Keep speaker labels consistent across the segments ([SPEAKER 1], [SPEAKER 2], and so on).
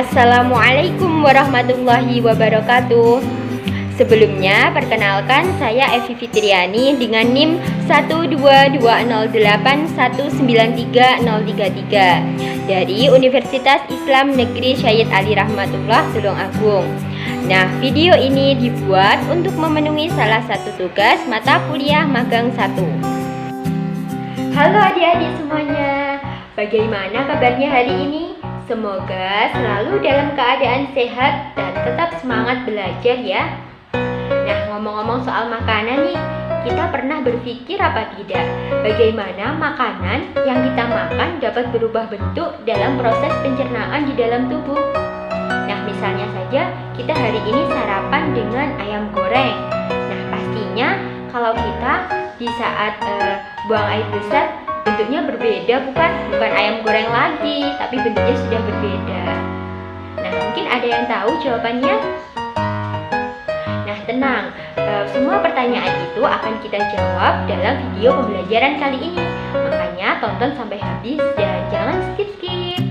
[SPEAKER 1] Assalamualaikum warahmatullahi wabarakatuh. Sebelumnya, perkenalkan saya Evi Fitriani dengan NIM 12208193033 dari Universitas Islam Negeri Syed Ali Rahmatullah Tulungagung. Nah, video ini dibuat untuk memenuhi salah satu tugas mata kuliah magang 1. Halo adik-adik semuanya, bagaimana kabarnya hari ini? Semoga selalu dalam keadaan sehat dan tetap semangat belajar ya. Nah, ngomong-ngomong soal makanan nih, kita pernah berpikir apa tidak bagaimana makanan yang kita makan dapat berubah bentuk dalam proses pencernaan di dalam tubuh. Nah, misalnya saja kita hari ini sarapan dengan ayam goreng. Nah, pastinya kalau kita di saat buang air besar, bentuknya berbeda, bukan ayam goreng lagi, tapi bentuknya sudah berbeda. Nah, mungkin ada yang tahu jawabannya? Nah, tenang, semua pertanyaan itu akan kita jawab dalam video pembelajaran kali ini. Makanya tonton sampai habis dan jangan skip-skip.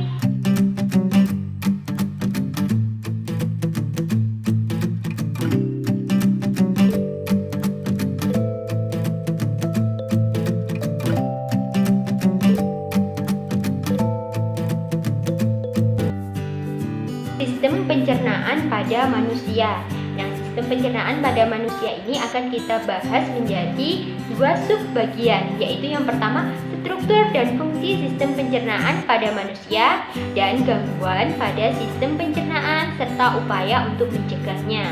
[SPEAKER 1] Sistem pencernaan pada manusia. Nah, sistem pencernaan pada manusia ini akan kita bahas menjadi dua subbagian, yaitu yang pertama struktur dan fungsi sistem pencernaan pada manusia dan gangguan pada sistem pencernaan serta upaya untuk mencegahnya.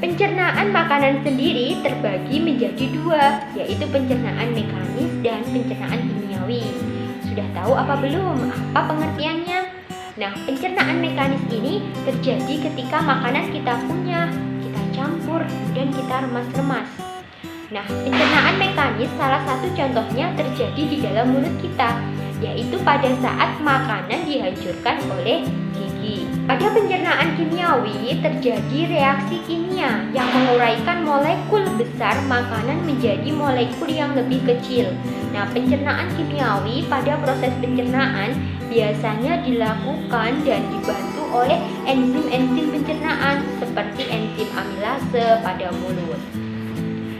[SPEAKER 1] Pencernaan makanan sendiri terbagi menjadi dua, yaitu pencernaan mekanis dan pencernaan kimiawi. Sudah tahu apa belum? Apa pengertiannya? Nah, pencernaan mekanis ini terjadi ketika makanan kita punya, kita campur, dan kita remas-remas. Nah, pencernaan mekanis salah satu contohnya terjadi di dalam mulut kita, yaitu pada saat makanan dihancurkan oleh gigi. Pada pencernaan kimiawi terjadi reaksi kimia yang menguraikan molekul besar makanan menjadi molekul yang lebih kecil. Nah, pencernaan kimiawi pada proses pencernaan biasanya dilakukan dan dibantu oleh enzim-enzim pencernaan seperti enzim amilase pada mulut.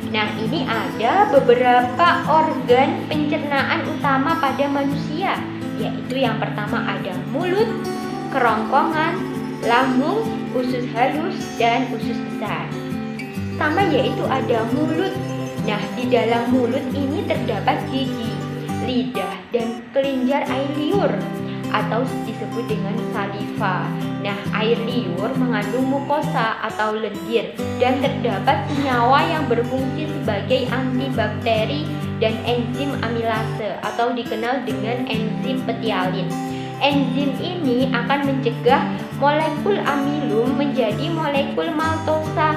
[SPEAKER 1] Nah, ini ada beberapa organ pencernaan utama pada manusia, yaitu yang pertama ada mulut, kerongkongan, lambung, usus halus, dan usus besar. Pertama yaitu ada mulut. Nah, di dalam mulut ini terdapat gigi, lidah, dan kelenjar air liur atau disebut dengan saliva. Nah, air liur mengandung mukosa atau lendir dan terdapat senyawa yang berfungsi sebagai antibakteri dan enzim amilase atau dikenal dengan enzim petialin. Enzim ini akan mencegah molekul amilum menjadi molekul maltosa.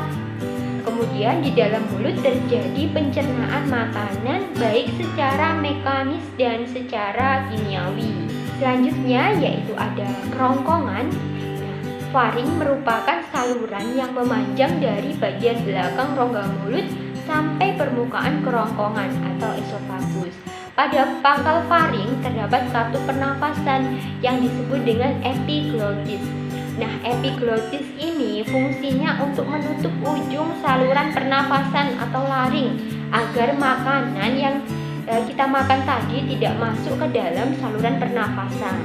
[SPEAKER 1] Kemudian di dalam mulut terjadi pencernaan makanan baik secara mekanis dan secara kimiawi. Selanjutnya yaitu ada kerongkongan. Faring merupakan saluran yang memanjang dari bagian belakang rongga mulut sampai permukaan kerongkongan atau esofagus. Pada pangkal faring terdapat satu pernafasan yang disebut dengan epiglottis. Nah, epiglottis ini fungsinya untuk menutup ujung saluran pernafasan atau laring agar makanan yang kita makan tadi tidak masuk ke dalam saluran pernafasan.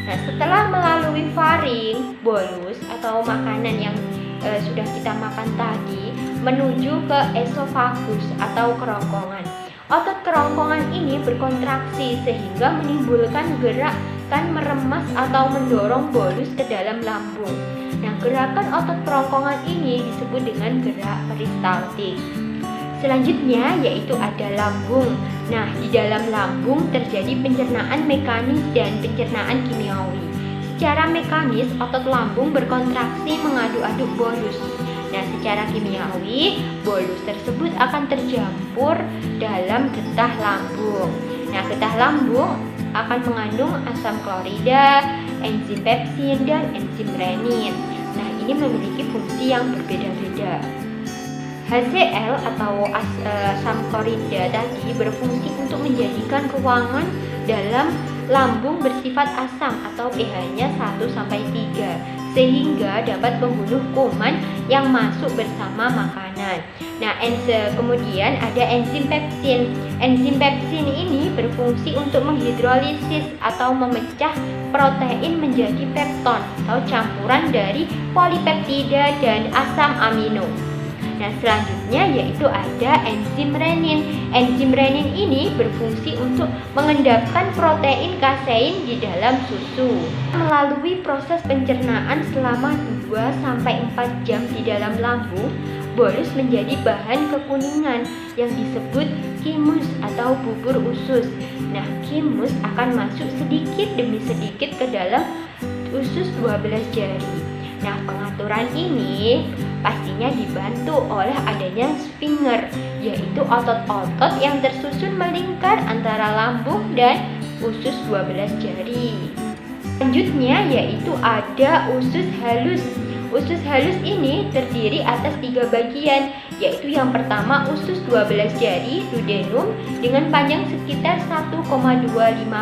[SPEAKER 1] Nah, setelah melalui faring, bolus atau makanan yang sudah kita makan tadi menuju ke esofagus atau kerongkongan. Otot kerongkongan ini berkontraksi sehingga menimbulkan gerakan meremas atau mendorong bolus ke dalam lambung. Nah, gerakan otot kerongkongan ini disebut dengan gerak peristaltik. Selanjutnya yaitu ada lambung. Nah, di dalam lambung terjadi pencernaan mekanis dan pencernaan kimiawi. Secara mekanis, otot lambung berkontraksi mengaduk-aduk bolus. Nah, secara kimiawi, bolus tersebut akan tercampur dalam getah lambung. Nah, getah lambung akan mengandung asam klorida, enzim pepsin, dan enzim renin. Nah, ini memiliki fungsi yang berbeda-beda. HCl atau asam klorida tadi berfungsi untuk menjadikan ruangan dalam lambung bersifat asam atau pH-nya 1-3 sehingga dapat membunuh kuman yang masuk bersama makanan. Nah, kemudian ada enzim pepsin. Enzim pepsin ini berfungsi untuk menghidrolisis atau memecah protein menjadi pepton atau campuran dari polipeptida dan asam amino. Nah, selanjutnya yaitu ada enzim renin. Enzim renin ini berfungsi untuk mengendapkan protein kasein di dalam susu. Melalui proses pencernaan selama 2-4 jam di dalam lambung, bolus menjadi bahan kekuningan yang disebut chymus atau bubur usus. Nah, chymus akan masuk sedikit demi sedikit ke dalam usus 12 jari. Nah, pengaturan ini pastinya dibantu oleh adanya sphincter, yaitu otot-otot yang tersusun melingkar antara lambung dan usus 12 jari. Selanjutnya yaitu ada usus halus. Usus halus ini terdiri atas 3 bagian, yaitu yang pertama usus 12 jari duodenum dengan panjang sekitar 1,25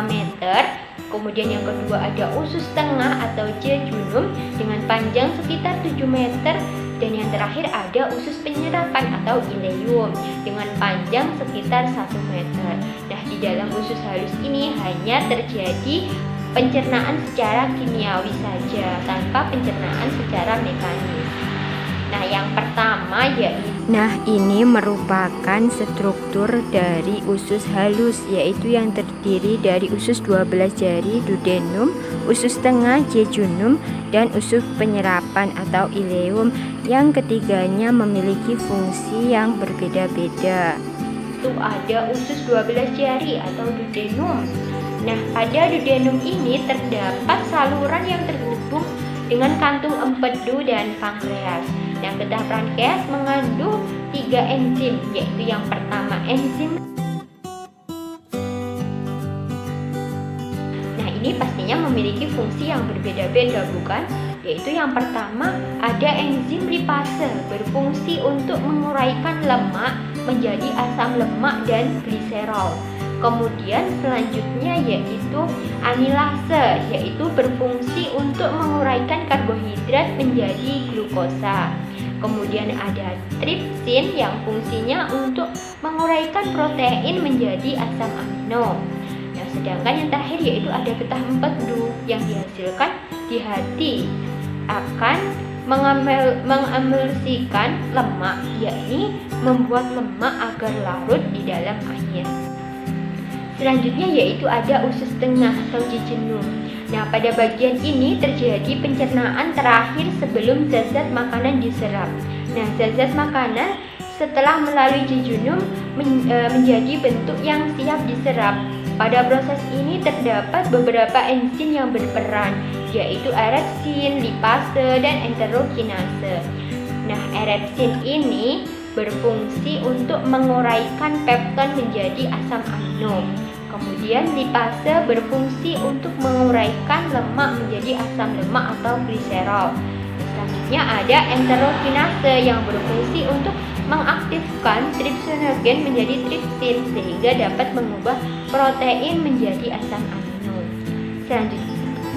[SPEAKER 1] meter. Kemudian yang kedua ada usus tengah atau jejunum dengan panjang sekitar 7 meter. Dan yang terakhir ada usus penyerapan atau ileum dengan panjang sekitar 1 meter. Nah, di dalam usus halus ini hanya terjadi pencernaan secara kimiawi saja tanpa pencernaan secara mekanis. Nah, yang pertama yaitu
[SPEAKER 2] ini merupakan struktur dari usus halus, yaitu yang terdiri dari usus 12 jari duodenum, usus tengah jejunum, dan usus penyerapan atau ileum. Yang ketiganya memiliki fungsi yang berbeda-beda.
[SPEAKER 1] Itu ada usus 12 jari atau duodenum. Nah, pada duodenum ini terdapat saluran yang terhubung dengan kantung empedu dan pankreas. Nah, getah pankreas mengandung 3 enzim, yaitu yang pertama enzim. Nah, ini pastinya memiliki fungsi yang berbeda-beda, bukan? Yaitu yang pertama ada enzim lipase, berfungsi untuk menguraikan lemak menjadi asam lemak dan gliserol. Kemudian selanjutnya yaitu amilase, yaitu berfungsi untuk menguraikan karbohidrat menjadi glukosa. Kemudian ada tripsin yang fungsinya untuk menguraikan protein menjadi asam amino. Nah, sedangkan yang terakhir yaitu ada getah empedu yang dihasilkan di hati akan mengemulsikan lemak, yakni membuat lemak agar larut di dalam air. Selanjutnya yaitu ada usus tengah atau jejunum. Nah, pada bagian ini terjadi pencernaan terakhir sebelum zat-zat makanan diserap. Nah, zat-zat makanan setelah melalui jejunum menjadi bentuk yang siap diserap. Pada proses ini terdapat beberapa enzim yang berperan, yaitu erepsin, lipase, dan enterokinase. Nah, erepsin ini berfungsi untuk menguraikan pepton menjadi asam amino. Kemudian lipase berfungsi untuk menguraikan lemak menjadi asam lemak atau gliserol. Selanjutnya ada enterokinase yang berfungsi untuk mengaktifkan trypsinogen menjadi tripsin sehingga dapat mengubah protein menjadi asam amino.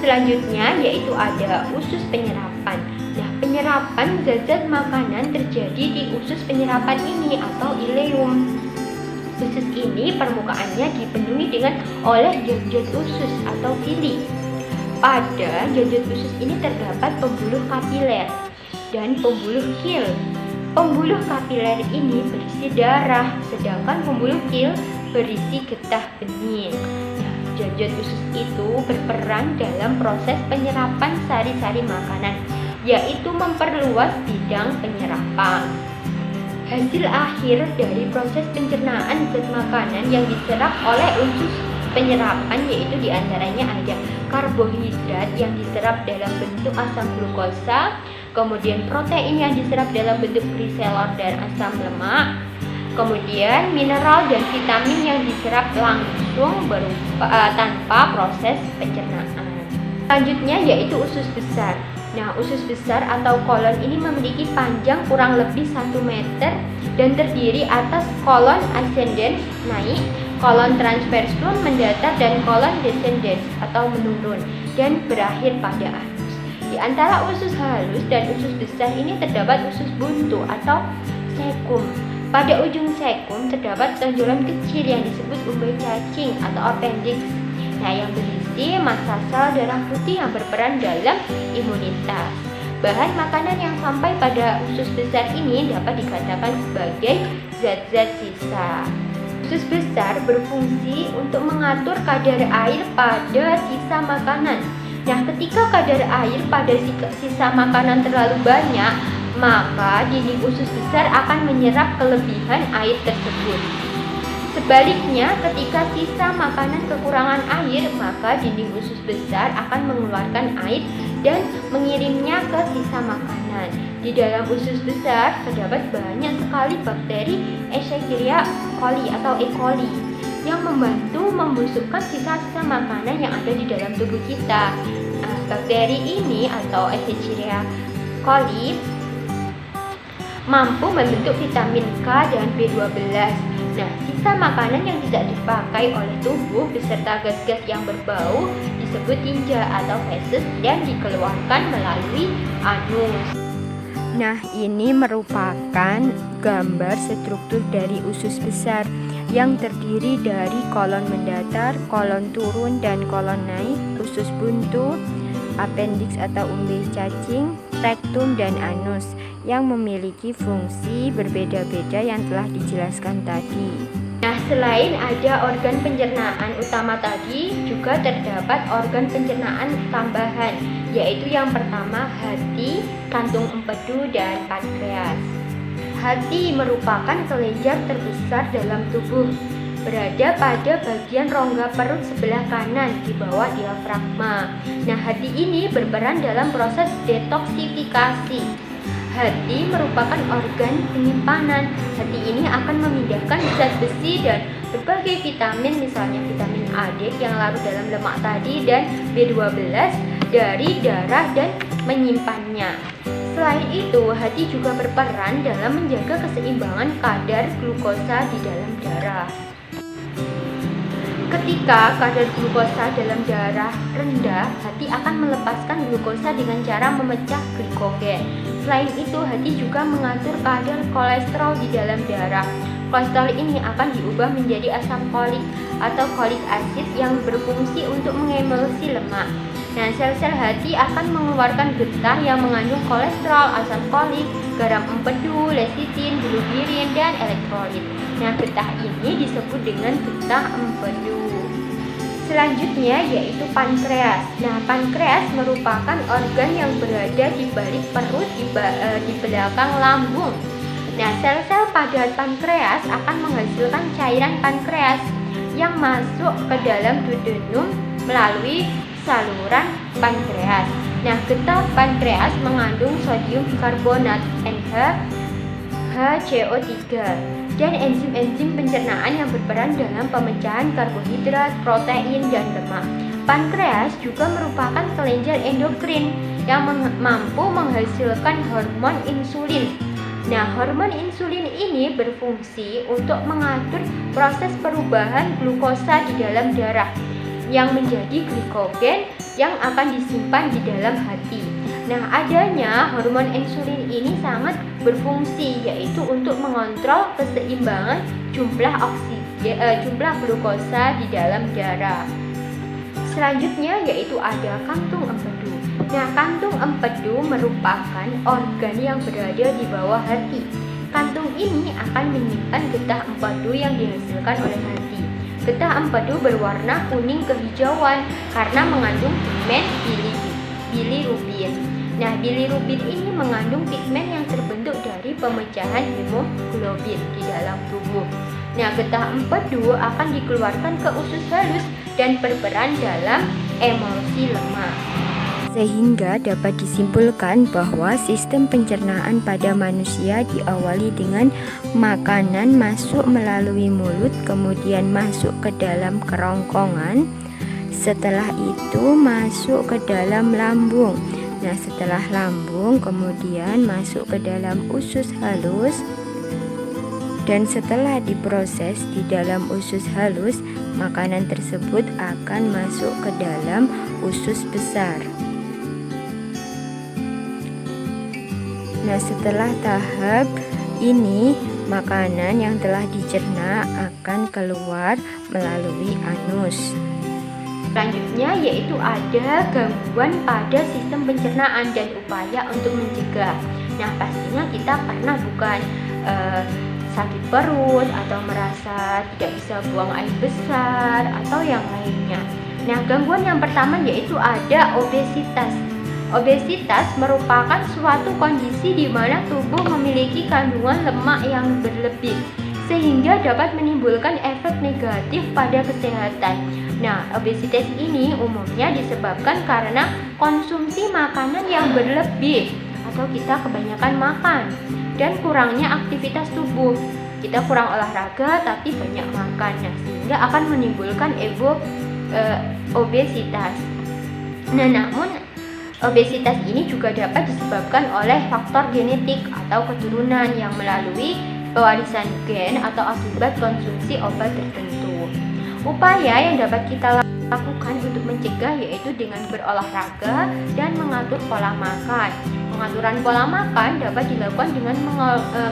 [SPEAKER 1] Selanjutnya yaitu ada usus penyerapan. Nah, penyerapan zat-zat makanan terjadi di usus penyerapan ini atau ileum. Usus ini permukaannya dipenuhi oleh zat-zat usus atau villi. Pada zat-zat usus ini terdapat pembuluh kapiler dan pembuluh kil. Pembuluh kapiler ini berisi darah, sedangkan pembuluh kil berisi getah bening. Nah, zat-zat usus itu berperan dalam proses penyerapan sari-sari makanan, yaitu memperluas bidang penyerapan. Hasil akhir dari proses pencernaan zat makanan yang diserap oleh usus penyerapan yaitu diantaranya ada karbohidrat yang diserap dalam bentuk asam glukosa, kemudian protein yang diserap dalam bentuk gliserol dan asam lemak, kemudian mineral dan vitamin yang diserap langsung tanpa proses pencernaan. Selanjutnya yaitu usus besar. Nah, usus besar atau kolon ini memiliki panjang kurang lebih 1 meter dan terdiri atas kolon ascendens naik, kolon transvers mendatar, dan kolon descendens atau menurun dan berakhir pada anus. Di antara usus halus dan usus besar ini terdapat usus buntu atau sekum. Pada ujung sekum terdapat tonjolan kecil yang disebut umbai cacing atau appendix. Nah, yang berisi massa sel darah putih yang berperan dalam imunitas. Bahan makanan yang sampai pada usus besar ini dapat dikatakan sebagai zat-zat sisa. Usus besar berfungsi untuk mengatur kadar air pada sisa makanan. Nah, ketika kadar air pada sisa makanan terlalu banyak, maka dinding usus besar akan menyerap kelebihan air tersebut. Sebaliknya, ketika sisa makanan kekurangan air, maka dinding usus besar akan mengeluarkan air dan mengirimnya ke sisa makanan. Di dalam usus besar terdapat banyak sekali bakteri Escherichia coli atau E. coli yang membantu membusukkan sisa-sisa makanan yang ada di dalam tubuh kita. Nah, bakteri ini atau Escherichia coli mampu membentuk vitamin K dan B12. Nah, sisa makanan yang tidak dipakai oleh tubuh beserta gas-gas yang berbau disebut tinja atau feses dan dikeluarkan melalui anus.
[SPEAKER 2] Nah, ini merupakan gambar struktur dari usus besar yang terdiri dari kolon mendatar, kolon turun, dan kolon naik, usus buntu, appendix atau umbi cacing, rektum, dan anus yang memiliki fungsi berbeda-beda yang telah dijelaskan tadi.
[SPEAKER 1] Nah, selain ada organ pencernaan utama tadi, juga terdapat organ pencernaan tambahan, yaitu yang pertama hati, kantung empedu, dan pankreas. Hati merupakan kelenjar terbesar dalam tubuh, berada pada bagian rongga perut sebelah kanan di bawah diafragma. Nah, hati ini berperan dalam proses detoksifikasi. Hati merupakan organ penyimpanan. Hati ini akan memindahkan zat besi dan berbagai vitamin, misalnya vitamin A, D yang larut dalam lemak tadi, dan B12 dari darah dan menyimpannya. Selain itu, hati juga berperan dalam menjaga keseimbangan kadar glukosa di dalam darah. Ketika kadar glukosa dalam darah rendah, hati akan melepaskan glukosa dengan cara memecah glikogen. Selain itu, hati juga mengatur kadar kolesterol di dalam darah. Kolesterol ini akan diubah menjadi asam folik atau folik acid yang berfungsi untuk mengemulsi lemak. Nah, sel-sel hati akan mengeluarkan getah yang mengandung kolesterol, asam folik, garam empedu, lecitin, bilirubin, dan elektrolit. Nah, getah ini disebut dengan getah empedu. Selanjutnya yaitu pankreas. Nah, pankreas merupakan organ yang berada di balik perut di belakang lambung. Nah, sel-sel pada pankreas akan menghasilkan cairan pankreas yang masuk ke dalam duodenum melalui saluran pankreas. Nah, getah pankreas mengandung sodium bikarbonat HCO3 dan enzim-enzim pencernaan yang berperan dalam pemecahan karbohidrat, protein, dan lemak. Pankreas juga merupakan kelenjar endokrin yang mampu menghasilkan hormon insulin. Nah, hormon insulin ini berfungsi untuk mengatur proses perubahan glukosa di dalam darah yang menjadi glikogen yang akan disimpan di dalam hati. Nah, adanya hormon insulin ini sangat berfungsi, yaitu untuk mengontrol keseimbangan jumlah glukosa di dalam darah. Selanjutnya yaitu ada kantung empedu. Nah, kantung empedu merupakan organ yang berada di bawah hati. Kantung ini akan menyimpan getah empedu yang dihasilkan oleh hati. Getah empedu berwarna kuning kehijauan karena mengandung pigmen bilirubin. Nah, bilirubin ini mengandung pigmen yang terbentuk dari pemecahan hemoglobin di dalam tubuh. Nah, getah empedu akan dikeluarkan ke usus halus dan berperan dalam emulsi lemak.
[SPEAKER 2] Sehingga dapat disimpulkan bahwa sistem pencernaan pada manusia diawali dengan makanan masuk melalui mulut, kemudian masuk ke dalam kerongkongan, setelah itu masuk ke dalam lambung, Nah, setelah lambung kemudian masuk ke dalam usus halus, dan setelah diproses di dalam usus halus, makanan tersebut akan masuk ke dalam usus besar. Nah, setelah tahap ini, makanan yang telah dicerna akan keluar melalui anus.
[SPEAKER 1] Selanjutnya yaitu ada gangguan pada sistem pencernaan dan upaya untuk mencegah. Nah, pastinya kita pernah bukan sakit perut atau merasa tidak bisa buang air besar atau yang lainnya. Nah, gangguan yang pertama yaitu ada obesitas. Obesitas merupakan suatu kondisi di mana tubuh memiliki kandungan lemak yang berlebih sehingga dapat menimbulkan efek negatif pada kesehatan. Nah, obesitas ini umumnya disebabkan karena konsumsi makanan yang berlebih atau kita kebanyakan makan dan kurangnya aktivitas tubuh. Kita kurang olahraga tapi banyak makan, nah, sehingga akan menimbulkan obesitas. Nah, namun obesitas ini juga dapat disebabkan oleh faktor genetik atau keturunan yang melalui pewarisan gen atau akibat konsumsi obat tertentu. Upaya yang dapat kita lakukan untuk mencegah yaitu dengan berolahraga dan mengatur pola makan. Pengaturan pola makan dapat dilakukan dengan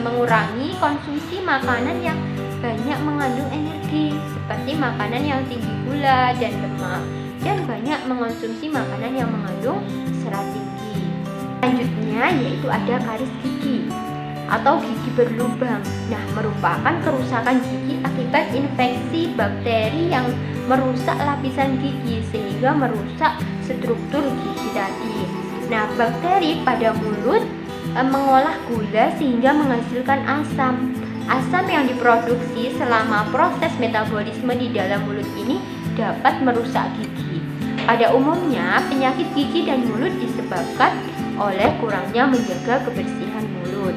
[SPEAKER 1] mengurangi konsumsi makanan yang banyak mengandung energi seperti makanan yang tinggi gula dan lemak, dan banyak mengonsumsi makanan yang mengandung serat tinggi. Selanjutnya yaitu ada karies gigi atau gigi berlubang. Nah, merupakan kerusakan gigi akibat infeksi bakteri yang merusak lapisan gigi sehingga merusak struktur gigi tadi. Nah, bakteri pada mulut mengolah gula sehingga menghasilkan asam. Asam yang diproduksi selama proses metabolisme di dalam mulut ini dapat merusak gigi. Pada umumnya, penyakit gigi dan mulut disebabkan oleh kurangnya menjaga kebersihan mulut.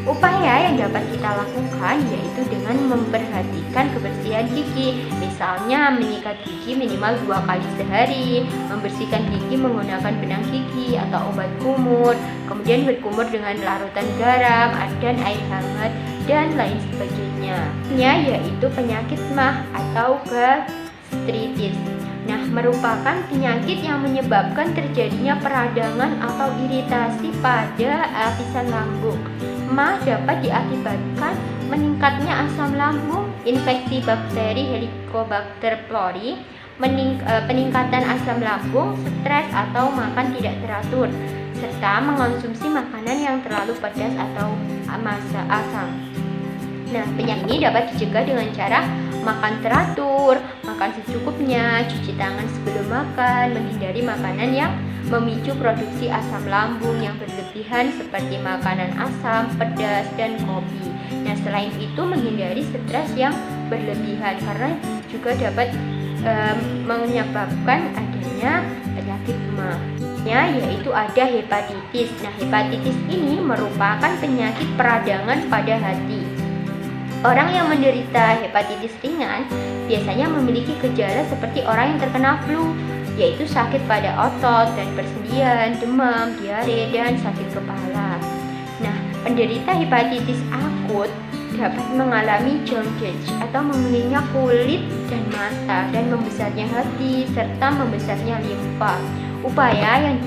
[SPEAKER 1] Upaya yang dapat kita lakukan yaitu dengan memperhatikan kebersihan gigi, misalnya menyikat gigi minimal 2 kali sehari, membersihkan gigi menggunakan benang gigi atau obat kumur, kemudian berkumur dengan larutan garam dan air hangat, dan lain sebagainya. Yaitu penyakit MAH atau gastritis. Nah, merupakan penyakit yang menyebabkan terjadinya peradangan atau iritasi pada lapisan lambung. MAH dapat diakibatkan meningkatnya asam lambung, infeksi bakteri Helicobacter pylori, peningkatan asam lambung, stres atau makan tidak teratur, serta mengonsumsi makanan yang terlalu pedas atau asam. Nah, penyakit ini dapat dicegah dengan cara makan teratur, makan secukupnya, cuci tangan sebelum makan, menghindari makanan yang memicu produksi asam lambung yang berlebihan seperti makanan asam, pedas, dan kopi. Nah, selain itu menghindari stres yang berlebihan karena juga dapat menyebabkan adanya penyakit MAH. Yaitu ada hepatitis. Nah, hepatitis ini merupakan penyakit peradangan pada hati. Orang yang menderita hepatitis ringan biasanya memiliki gejala seperti orang yang terkena flu, yaitu sakit pada otot dan persendian, demam, diare, dan sakit kepala. Nah, penderita hepatitis akut dapat mengalami jaundice atau mengeningnya kulit dan mata, dan membesarnya hati serta membesarnya limfa. Upaya yang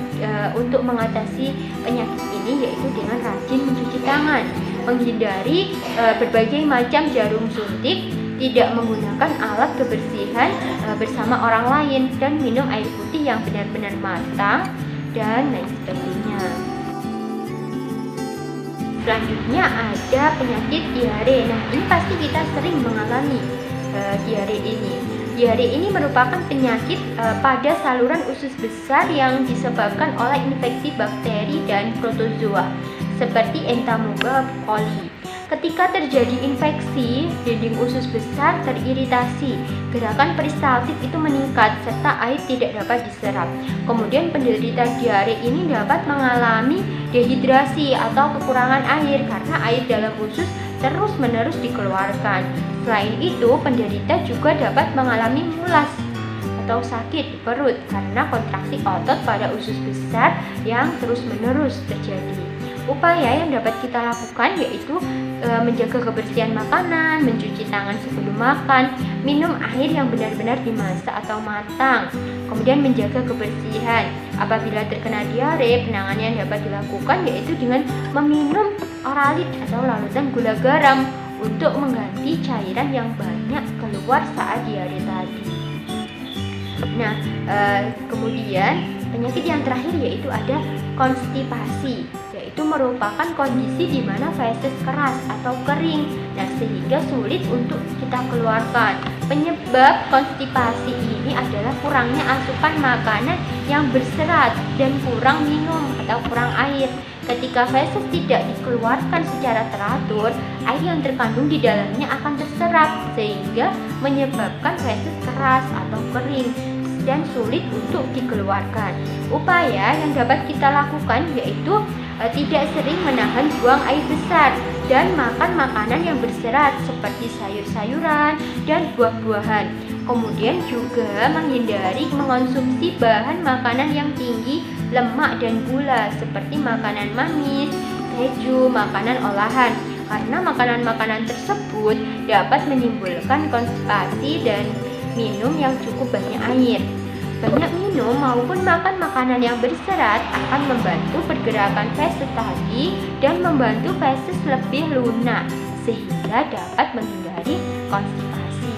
[SPEAKER 1] untuk mengatasi penyakit ini yaitu dengan rajin mencuci tangan, menghindari berbagai macam jarum suntik, tidak menggunakan alat kebersihan bersama orang lain, dan minum air putih yang benar-benar matang, dan lain sebagainya. Selanjutnya ada penyakit diare. Nah, ini pasti kita sering mengalami diare ini. Diare ini merupakan penyakit pada saluran usus besar yang disebabkan oleh infeksi bakteri dan protozoa seperti Entamoeba coli. Ketika terjadi infeksi, dinding usus besar teriritasi, gerakan peristaltik itu meningkat, serta air tidak dapat diserap. Kemudian penderita diare ini dapat mengalami dehidrasi atau kekurangan air karena air dalam usus terus-menerus dikeluarkan. Selain itu, penderita juga dapat mengalami mulas atau sakit di perut karena kontraksi otot pada usus besar yang terus-menerus terjadi. Upaya yang dapat kita lakukan yaitu menjaga kebersihan makanan, mencuci tangan sebelum makan, minum air yang benar-benar dimasak atau matang, kemudian menjaga kebersihan. Apabila terkena diare, penanganan yang dapat dilakukan yaitu dengan meminum oralit atau larutan gula garam untuk mengganti cairan yang banyak keluar saat diare tadi. Nah, kemudian penyakit yang terakhir yaitu ada konstipasi, yaitu merupakan kondisi di mana feses keras atau kering, nah sehingga sulit untuk kita keluarkan. Penyebab konstipasi ini adalah kurangnya asupan makanan yang berserat dan kurang minum atau kurang air. Ketika feses tidak dikeluarkan secara teratur, air yang terkandung di dalamnya akan terserap sehingga menyebabkan feses keras atau kering dan sulit untuk dikeluarkan. Upaya yang dapat kita lakukan yaitu tidak sering menahan buang air besar dan makan makanan yang berserat seperti sayur-sayuran dan buah-buahan. Kemudian juga menghindari mengonsumsi bahan makanan yang tinggi lemak dan gula seperti makanan manis, keju, makanan olahan, karena makanan-makanan tersebut dapat menimbulkan konstipasi dan minum yang cukup banyak air. Banyak minum maupun makan makanan yang berserat akan membantu pergerakan feses tadi dan membantu feses lebih lunak sehingga dapat menghindari konstipasi.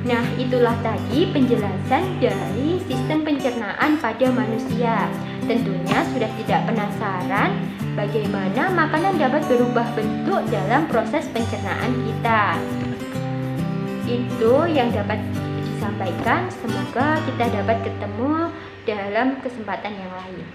[SPEAKER 1] Nah, itulah tadi penjelasan dari sistem pencernaan pada manusia. Tentunya sudah tidak penasaran bagaimana makanan dapat berubah bentuk dalam proses pencernaan kita. Itu yang dapat disampaikan. Semoga kita dapat ketemu dalam kesempatan yang lain.